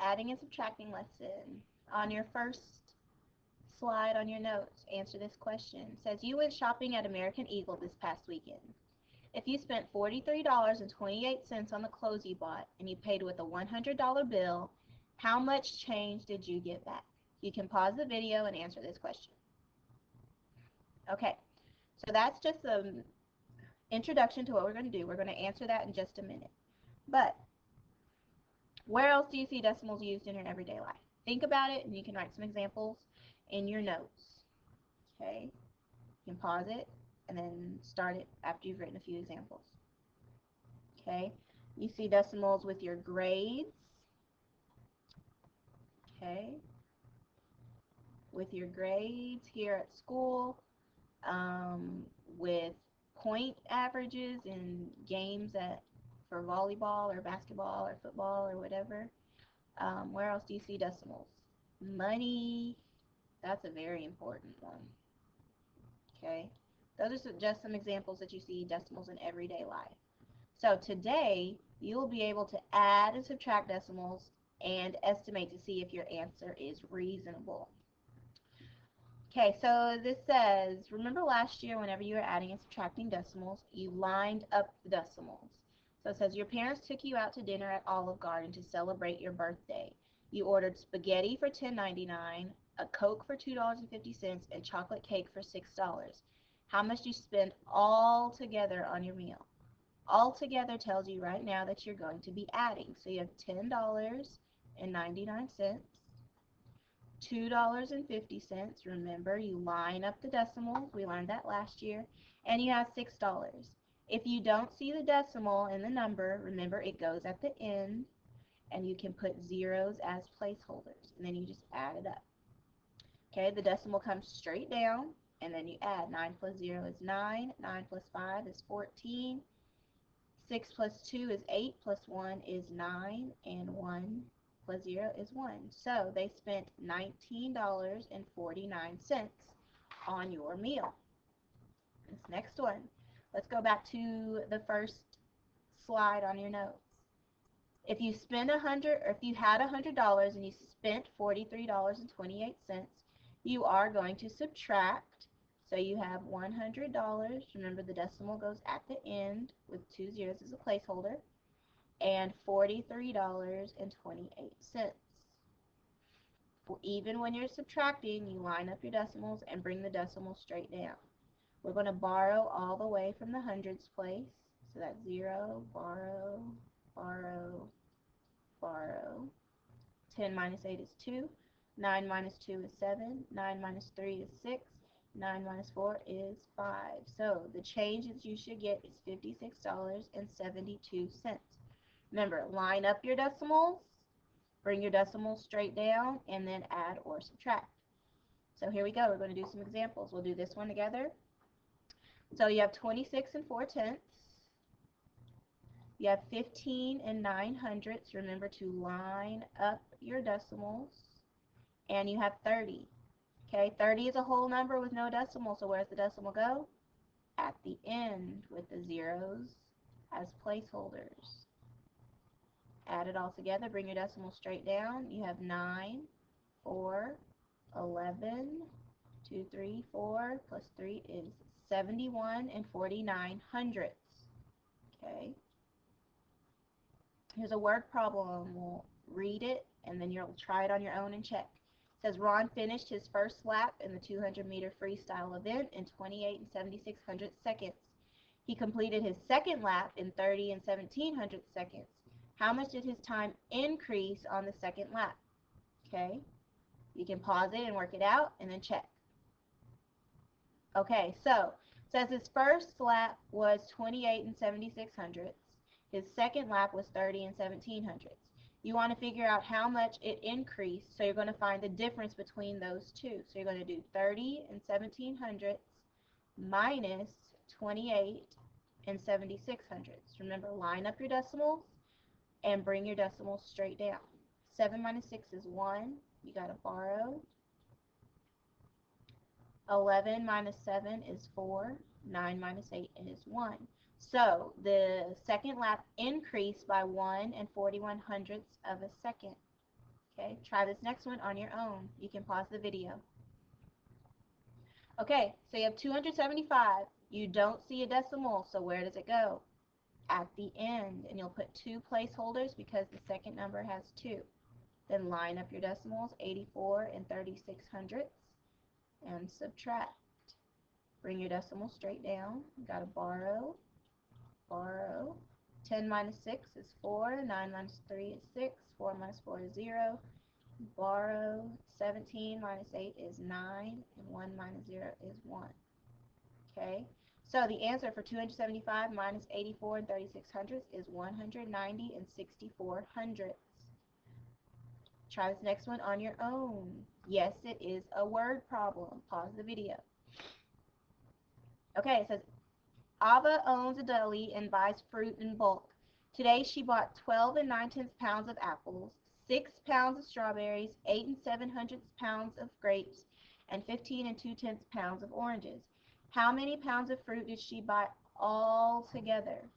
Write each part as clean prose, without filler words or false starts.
adding and subtracting lesson. On your first slide on your notes, answer this question. It says you went shopping at American Eagle this past weekend. If you spent $43.28 on the clothes you bought and you paid with a $100 bill, how much change did you get back? You can pause the video and answer this question. Okay, so that's just an introduction to what we're going to do. We're going to answer that in just a minute. But where else do you see decimals used in your everyday life? Think about it, and you can write some examples in your notes. Okay, you can pause it and then start it after you've written a few examples. Okay, you see decimals with your grades. Okay, with your grades here at school, with point averages in games for volleyball or basketball or football or whatever. Where else do you see decimals? Money, that's a very important one. Okay, those are just some examples that you see decimals in everyday life. So today, you will be able to add and subtract decimals and estimate to see if your answer is reasonable. Okay, so this says, remember last year whenever you were adding and subtracting decimals, you lined up the decimals. So it says your parents took you out to dinner at Olive Garden to celebrate your birthday. You ordered spaghetti for $10.99, a Coke for $2.50, and chocolate cake for $6. How much do you spend all together on your meal? All together tells you right now that you're going to be adding. So you have $10.99, $2.50. Remember, you line up the decimals. We learned that last year. And you have $6. If you don't see the decimal in the number, remember it goes at the end, and you can put zeros as placeholders, and then you just add it up. Okay, the decimal comes straight down, and then you add. 9 plus 0 is 9, 9 plus 5 is 14, 6 plus 2 is 8, plus 1 is 9, and 1 plus 0 is 1. So they spent $19.49 on your meal. This next one. Let's go back to the first slide on your notes. If you spend if you had $100 and you spent $43.28, you are going to subtract. So you have $100. Remember, the decimal goes at the end with 2 zeros as a placeholder, and $43.28. Even when you're subtracting, you line up your decimals and bring the decimal straight down. We're going to borrow all the way from the hundreds place. So that's 0, borrow, borrow, borrow. 10 minus 8 is 2. 9 minus 2 is 7. 9 minus 3 is 6. 9 minus 4 is 5. So the change that you should get is $56.72. Remember, line up your decimals, bring your decimals straight down, and then add or subtract. So here we go. We're going to do some examples. We'll do this one together. So you have 26 and 4/10. You have 15 and 9/100. Remember to line up your decimals. And you have 30. Okay, 30 is a whole number with no decimal, so where's the decimal go? At the end with the zeros as placeholders. Add it all together, bring your decimal straight down. You have 9, 4, 11, 2, 3, 4, plus 3 is 71 and 49/100. Okay. Here's a word problem. We'll read it, and then you'll try it on your own and check. It says Ron finished his first lap in the 200-meter freestyle event in 28 and 76/100 seconds. He completed his second lap in 30 and 17/100 seconds. How much did his time increase on the second lap? Okay, you can pause it and work it out and then check. Okay, so it says his first lap was 28 and 76/100. His second lap was 30 and 17/100. You want to figure out how much it increased, so you're going to find the difference between those two. So you're going to do 30 and 17/100 minus 28 and 76/100. Remember, line up your decimals and bring your decimals straight down. 7 minus 6 is 1. You got to borrow. 11 minus 7 is 4. 9 minus 8 is 1. So the second lap increased by 1 and 41/100 of a second. Okay, try this next one on your own. You can pause the video. Okay, so you have 275. You don't see a decimal, so where does it go? At the end, and you'll put 2 placeholders because the second number has 2. Then line up your decimals, 84 and 3600ths, and subtract. Bring your decimal straight down. You gotta borrow, borrow. 10 minus 6 is 4, 9 minus 3 is 6, 4 minus 4 is 0. Borrow. 17 minus 8 is 9, and 1 minus 0 is 1. Okay, so the answer for 275 minus 84 and 3600ths is 190 and 64 hundredths. Try this next one on your own. Yes, it is a word problem. Pause the video. Okay, it says, Ava owns a deli and buys fruit in bulk. Today she bought 12 and 9/10 pounds of apples, 6 pounds of strawberries, 8 and 7/100 pounds of grapes, and 15 and 2/10 pounds of oranges. How many pounds of fruit did she buy all together?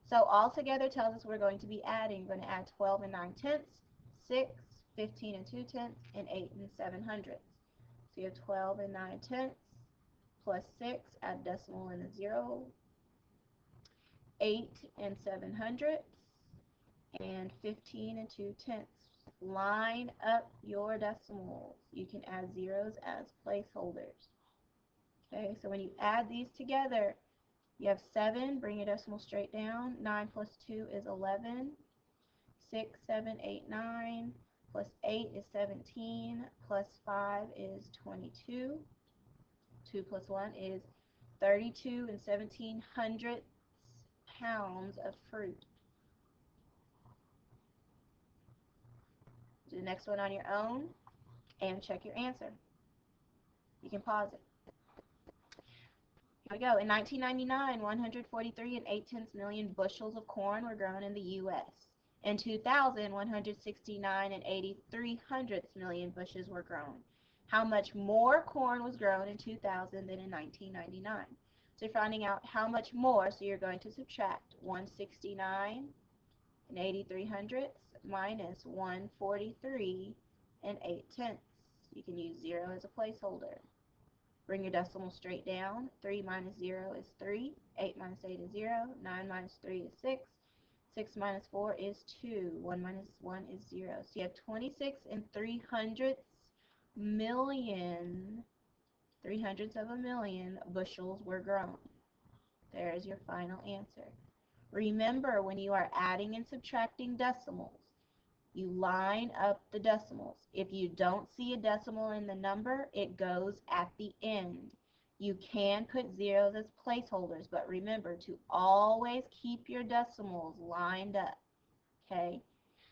So all together tells us we're going to be adding. We're going to add 12 and 9/10, 6, 15 and 2/10, and 8 and 7/100. So you have 12 and 9/10 plus 6, add decimal and a 0, 8 and 7/100, and 15 and 2/10. Line up your decimals. You can add zeros as placeholders. Okay, so when you add these together, you have 7, bring your decimal straight down. 9 plus 2 is 11. 6, 7, 8, 9, plus 8 is 17, plus 5 is 22. 2 plus 1 is 32 and 17/100 pounds of fruit. Do the next one on your own and check your answer. You can pause it. Here we go. In 1999, 143 and 8/10 million bushels of corn were grown in the U.S. In 2000, 169 and 83/100 million bushels were grown. How much more corn was grown in 2000 than in 1999? So you're finding out how much more, so you're going to subtract 169 and 83/100 minus 143 and 8/10. You can use 0 as a placeholder. Bring your decimal straight down. 3 minus 0 is 3. 8 minus 8 is 0. 9 minus 3 is 6. 6 minus 4 is 2. 1 minus 1 is 0. So you have 26 and 3/100 million, 3/100 of a million bushels were grown. There's your final answer. Remember, when you are adding and subtracting decimals, you line up the decimals. If you don't see a decimal in the number, it goes at the end. You can put zeros as placeholders, but remember to always keep your decimals lined up. Okay?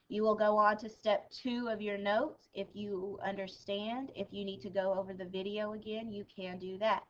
You will go on to step 2 of your notes if you understand. If you need to go over the video again, you can do that.